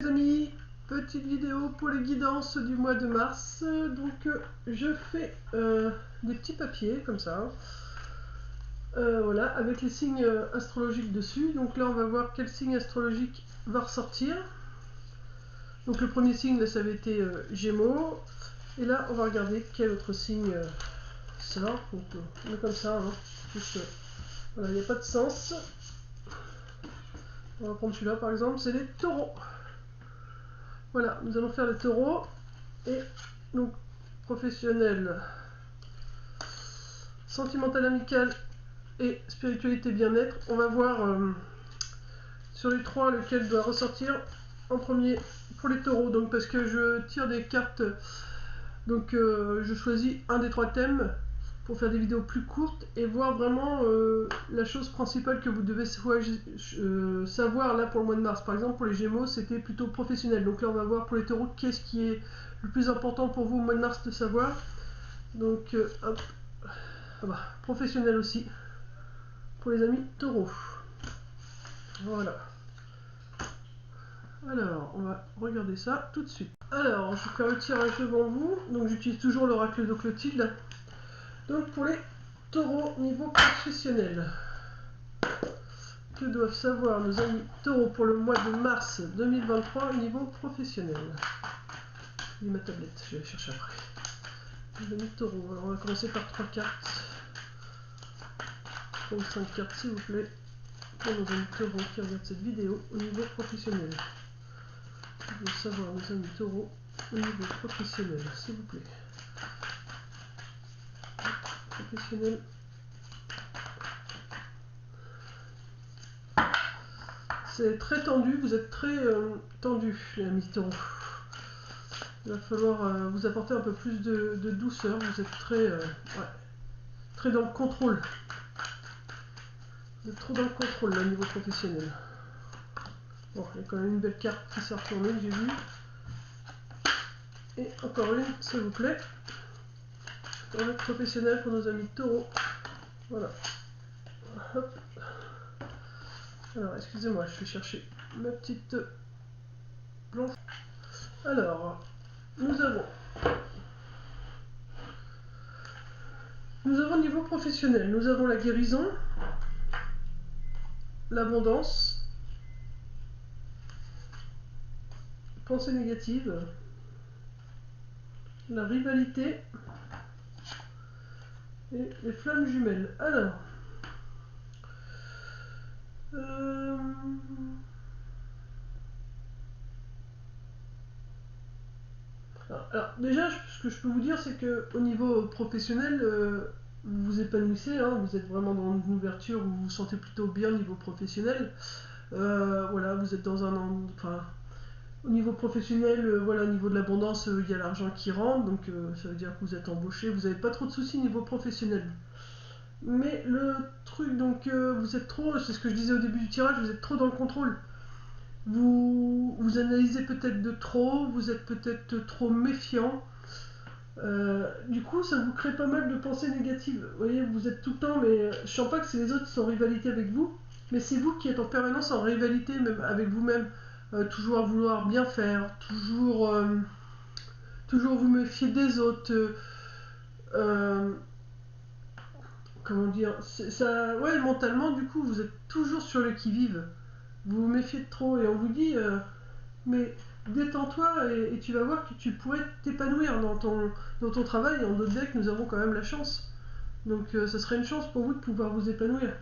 Les amis, petite vidéo pour les guidances du mois de mars. Donc je fais des petits papiers comme ça, voilà, avec les signes astrologiques dessus. Donc là on va voir quel signe astrologique va ressortir. Donc le premier signe là, ça avait été Gémeaux, et là on va regarder quel autre signe sort. Donc on est comme ça, hein. Juste, voilà, il n'y a pas de sens. On va prendre celui-là par exemple, c'est les Taureaux. Voilà, nous allons faire les Taureaux. Et donc professionnel, sentimental, amical et spiritualité, bien-être. On va voir sur les trois lequel doit ressortir en premier pour les taureaux. Donc parce que je tire des cartes, donc je choisis un des trois thèmes pour faire des vidéos plus courtes et voir vraiment la chose principale que vous devez savoir là pour le mois de mars. Par exemple pour les Gémeaux c'était plutôt professionnel, donc là on va voir pour les taureaux qu'est-ce qui est le plus important pour vous au mois de mars de savoir. Donc hop, ah bah, professionnel aussi pour les amis taureaux. Voilà. Alors, on va regarder ça tout de suite. Alors, je vais faire le tirage devant vous. Donc, j'utilise toujours l'oracle de Clotilde. Donc, pour les taureaux niveau professionnel, que doivent savoir nos amis taureaux pour le mois de mars 2023 niveau professionnel? J'ai ma tablette, je vais la chercher après. Les amis taureaux, alors on va commencer par 3 cartes. 3 ou 5 cartes s'il vous plaît. Pour nos amis taureaux qui regardent cette vidéo au niveau professionnel. Je veux savoir nos amis taureaux au niveau professionnel, s'il vous plaît. Professionnel. C'est très tendu, vous êtes très tendu, les amis taureaux. Il va falloir vous apporter un peu plus de douceur, vous êtes très dans le contrôle. Vous êtes trop dans le contrôle là, au niveau professionnel. Bon, il y a quand même une belle carte qui s'est retournée que j'ai vue. Et encore une, s'il vous plaît. Pour notre professionnel, pour nos amis taureaux. Voilà. Hop. Alors, excusez-moi, je vais chercher ma petite planche. Alors, nous avons au niveau professionnel, nous avons la guérison, l'abondance, pensée négative, la rivalité et les flammes jumelles. Alors, déjà, ce que je peux vous dire, c'est que au niveau professionnel, vous vous épanouissez, hein, vous êtes vraiment dans une ouverture, vous vous sentez plutôt bien au niveau professionnel. Voilà, vous êtes dans enfin, au niveau professionnel, voilà, au niveau de l'abondance, il y a l'argent qui rentre, donc ça veut dire que vous êtes embauché, vous n'avez pas trop de soucis au niveau professionnel. Mais le truc, donc vous êtes trop, c'est ce que je disais au début du tirage, vous êtes trop dans le contrôle. Vous analysez peut-être de trop, vous êtes peut-être trop méfiant. Du coup, ça vous crée pas mal de pensées négatives. Vous voyez, vous êtes tout le temps, mais je sens pas que c'est les autres qui sont en rivalité avec vous, mais c'est vous qui êtes en permanence en rivalité même avec vous-même. Toujours à vouloir bien faire, toujours vous méfier des autres. Comment dire, ça, ouais, mentalement, du coup, vous êtes toujours sur le qui-vive. Vous vous méfiez de trop et on vous dit, mais détends-toi et tu vas voir que tu pourrais t'épanouir dans ton travail. Et en d'autres decks, nous avons quand même la chance. Donc, ça serait une chance pour vous de pouvoir vous épanouir.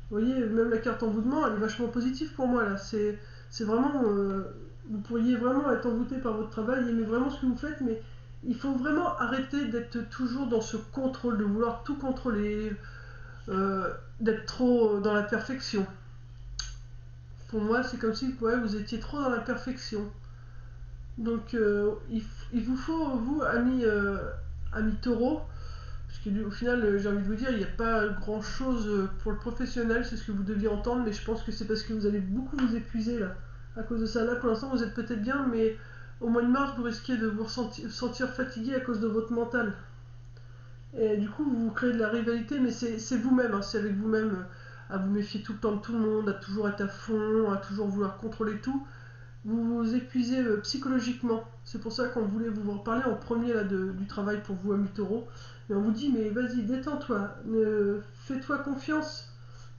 Vous voyez, même la carte envoûtement, elle est vachement positive pour moi là. C'est vraiment, vous pourriez vraiment être envoûté par votre travail, aimer vraiment ce que vous faites, mais il faut vraiment arrêter d'être toujours dans ce contrôle, de vouloir tout contrôler, d'être trop dans la perfection. Pour moi, c'est comme si ouais, vous étiez trop dans la perfection. Donc, il vous faut, vous, amis taureau, parce qu'au final, j'ai envie de vous dire, il n'y a pas grand chose pour le professionnel, c'est ce que vous deviez entendre, mais je pense que c'est parce que vous allez beaucoup vous épuiser là. À cause de ça, là pour l'instant, vous êtes peut-être bien, mais au mois de mars, vous risquez de vous sentir fatigué à cause de votre mental. Et du coup, vous créez de la rivalité, mais c'est vous-même, hein, c'est avec vous-même, à vous méfier tout le temps de tout le monde, à toujours être à fond, à toujours vouloir contrôler tout. vous vous épuisez psychologiquement. C'est pour ça qu'on voulait vous reparler en premier là, du travail pour vous, amis taureaux. Et on vous dit, mais vas-y, détends-toi, fais-toi confiance.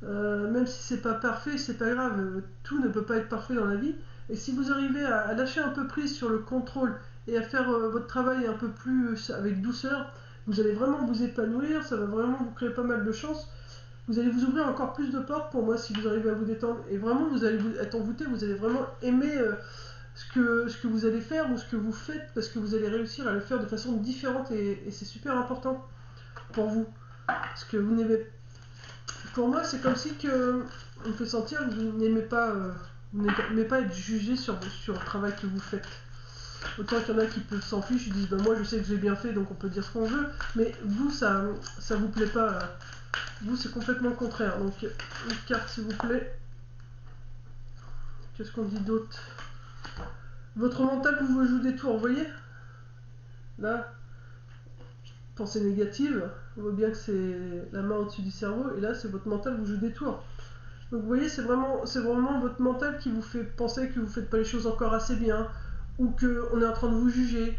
Même si c'est pas parfait, c'est pas grave, tout ne peut pas être parfait dans la vie. Et si vous arrivez à lâcher un peu prise sur le contrôle et à faire votre travail un peu plus avec douceur, vous allez vraiment vous épanouir, ça va vraiment vous créer pas mal de chance. Vous allez vous ouvrir encore plus de portes pour moi si vous arrivez à vous détendre. Et vraiment, vous allez être envoûté, vous allez vraiment aimer ce que vous allez faire ou ce que vous faites parce que vous allez réussir à le faire de façon différente et c'est super important pour vous. Parce que vous n'aimez. Pour moi, c'est comme si que on peut sentir que vous n'aimez pas être jugé sur le travail que vous faites. Autant qu'il y en a qui peuvent s'en ficher, ils disent bah, moi je sais que j'ai bien fait donc on peut dire ce qu'on veut, mais vous ça vous plaît pas. Vous c'est complètement le contraire. Donc une carte s'il vous plaît. Qu'est-ce qu'on dit d'autre? Votre mental vous joue des tours, vous voyez? Là, pensée négative, on voit bien que c'est la main au-dessus du cerveau, et là c'est votre mental vous joue des tours. Donc vous voyez, c'est vraiment votre mental qui vous fait penser que vous ne faites pas les choses encore assez bien, ou qu'on est en train de vous juger.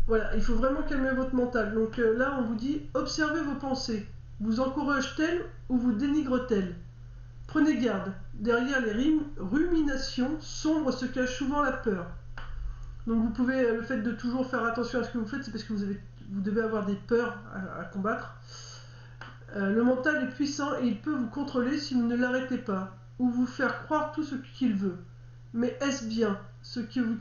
Voilà, il faut vraiment calmer votre mental. Donc là, on vous dit, observez vos pensées. Vous encourage-t-elle ou vous dénigre-t-elle? Prenez garde, derrière les ruminations sombre se cache souvent la peur. Donc vous pouvez, le fait de toujours faire attention à ce que vous faites, c'est parce que vous devez avoir des peurs à combattre. Le mental est puissant et il peut vous contrôler si vous ne l'arrêtez pas, ou vous faire croire tout ce qu'il veut. Mais est-ce bien ce qui vous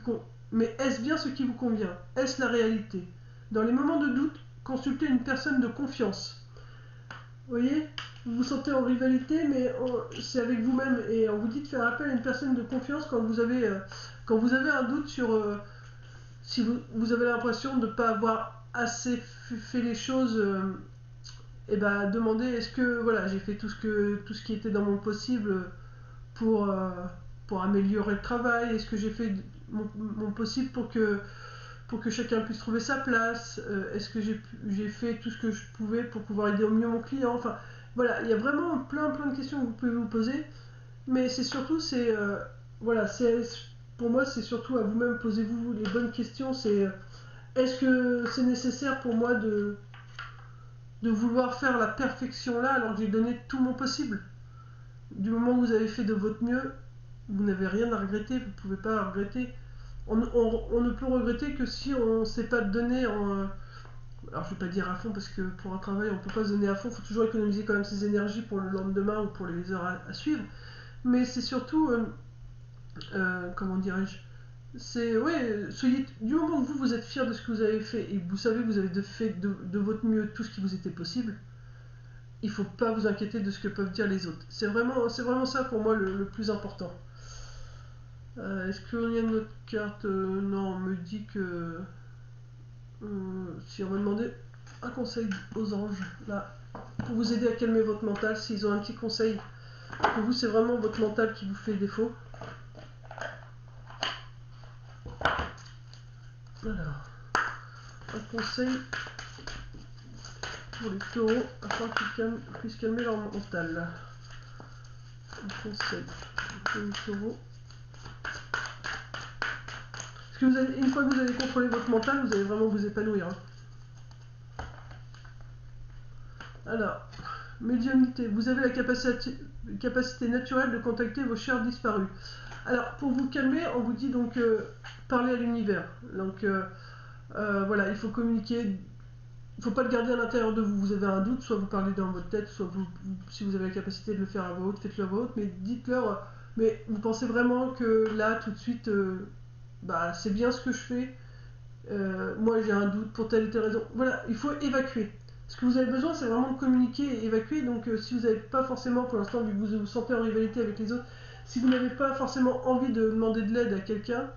convient? Est-ce la réalité? Dans les moments de doute, consultez une personne de confiance. Vous voyez, vous vous sentez en rivalité, mais c'est avec vous-même. Et on vous dit de faire appel à une personne de confiance quand vous avez un doute sur si vous avez l'impression de ne pas avoir assez fait les choses. Et bah demandez est-ce que voilà j'ai fait tout ce qui était dans mon possible pour, euh, pour améliorer le travail, est-ce que j'ai fait mon possible pour que chacun puisse trouver sa place, est-ce que j'ai fait tout ce que je pouvais pour pouvoir aider au mieux mon client, enfin voilà, il y a vraiment plein de questions que vous pouvez vous poser, mais c'est surtout voilà, pour moi c'est surtout à vous-même, posez-vous les bonnes questions, c'est est-ce que c'est nécessaire pour moi de vouloir faire la perfection là alors que j'ai donné tout mon possible? Du moment où vous avez fait de votre mieux, vous n'avez rien à regretter, vous ne pouvez pas regretter. On ne peut regretter que si on ne sait pas donner alors je ne vais pas dire à fond parce que pour un travail on ne peut pas se donner à fond, il faut toujours économiser quand même ses énergies pour le lendemain ou pour les heures à suivre. Mais c'est surtout, comment dirais-je, c'est, ouais, du moment où vous êtes fier de ce que vous avez fait et que vous savez que vous avez fait de votre mieux tout ce qui vous était possible, il ne faut pas vous inquiéter de ce que peuvent dire les autres. C'est vraiment ça pour moi le plus important. Est-ce qu'il y a une autre carte? Non, on me dit que si on va demander un conseil aux anges, là, pour vous aider à calmer votre mental, s'ils ont un petit conseil, pour vous c'est vraiment votre mental qui vous fait défaut. Alors, un conseil pour les taureaux afin qu'ils puissent calmer leur mental. Un conseil pour les taureaux. Parce que une fois que vous allez contrôler votre mental, vous allez vraiment vous épanouir. Hein. Alors, médiumnité. Vous avez la capacité naturelle de contacter vos chers disparus. Alors, pour vous calmer, on vous dit donc parler à l'univers. Donc, voilà, il faut communiquer. Il ne faut pas le garder à l'intérieur de vous. Vous avez un doute, soit vous parlez dans votre tête, soit si vous avez la capacité de le faire à voix haute, faites-le à voix haute, mais dites-leur, mais vous pensez vraiment que là, tout de suite, bah, c'est bien ce que je fais, moi j'ai un doute pour telle ou telle raison. Voilà, il faut évacuer. Ce que vous avez besoin, c'est vraiment de communiquer et évacuer. Donc, si vous n'avez pas forcément, pour l'instant, vu que vous vous sentez en rivalité avec les autres, si vous n'avez pas forcément envie de demander de l'aide à quelqu'un,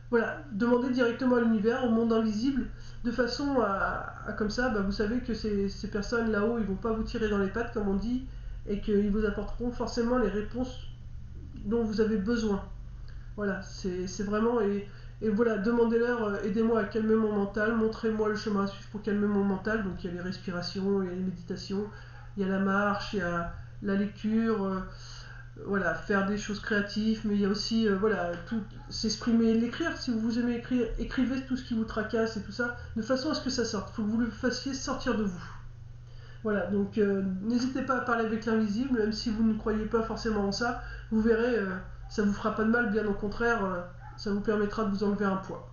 voilà, demandez directement à l'univers, au monde invisible, de façon à comme ça, bah, vous savez que ces personnes là-haut, ils vont pas vous tirer dans les pattes, comme on dit, et qu'ils vous apporteront forcément les réponses dont vous avez besoin. Voilà, c'est vraiment, et voilà, demandez-leur, aidez-moi à calmer mon mental, montrez-moi le chemin à suivre pour calmer mon mental. Donc il y a les respirations, il y a les méditations, il y a la marche, il y a la lecture, voilà, faire des choses créatives, mais il y a aussi voilà, tout s'exprimer, l'écrire. Si vous aimez écrire, écrivez tout ce qui vous tracasse et tout ça, de façon à ce que ça sorte. Il faut que vous le fassiez sortir de vous. Voilà, donc n'hésitez pas à parler avec l'invisible, même si vous ne croyez pas forcément en ça. Vous verrez, ça vous fera pas de mal, bien au contraire, ça vous permettra de vous enlever un poids.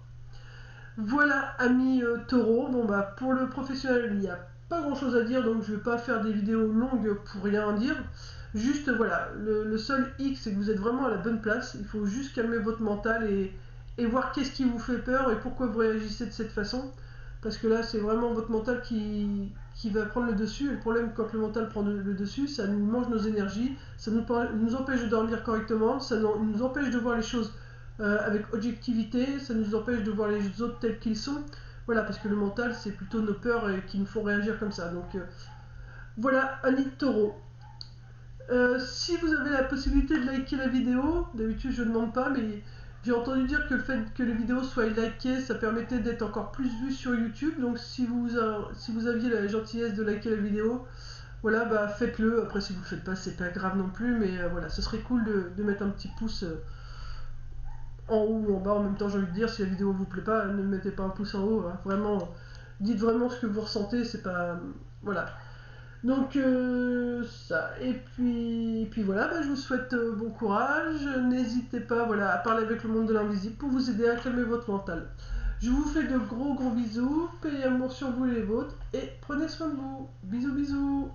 Voilà, amis taureaux. Bon, bah, pour le professionnel, il n'y a pas grand chose à dire, donc je ne vais pas faire des vidéos longues pour rien dire. Juste, voilà, le seul hic, c'est que vous êtes vraiment à la bonne place. Il faut juste calmer votre mental et voir qu'est-ce qui vous fait peur et pourquoi vous réagissez de cette façon. Parce que là, c'est vraiment votre mental qui va prendre le dessus. Et le problème, quand le mental prend le dessus, ça nous mange nos énergies, ça nous empêche de dormir correctement, ça nous empêche de voir les choses avec objectivité, ça nous empêche de voir les autres tels qu'ils sont. Voilà, parce que le mental, c'est plutôt nos peurs qui nous font réagir comme ça. Donc voilà, Annie Taureau. Si vous avez la possibilité de liker la vidéo, d'habitude je ne demande pas, mais j'ai entendu dire que le fait que les vidéos soient likées, ça permettait d'être encore plus vues sur YouTube. Donc si vous aviez la gentillesse de liker la vidéo, voilà, bah faites-le. Après si vous le faites pas, c'est pas grave non plus, mais voilà, ce serait cool de mettre un petit pouce en haut ou en bas en même temps. J'ai envie de dire, si la vidéo vous plaît pas, ne mettez pas un pouce en haut, hein. Vraiment, dites vraiment ce que vous ressentez, c'est pas... Voilà. Donc ça, et puis voilà, bah, je vous souhaite bon courage, n'hésitez pas, voilà, à parler avec le monde de l'invisible pour vous aider à calmer votre mental. Je vous fais de gros bisous, paix et amour sur vous et les vôtres, et prenez soin de vous. Bisous bisous.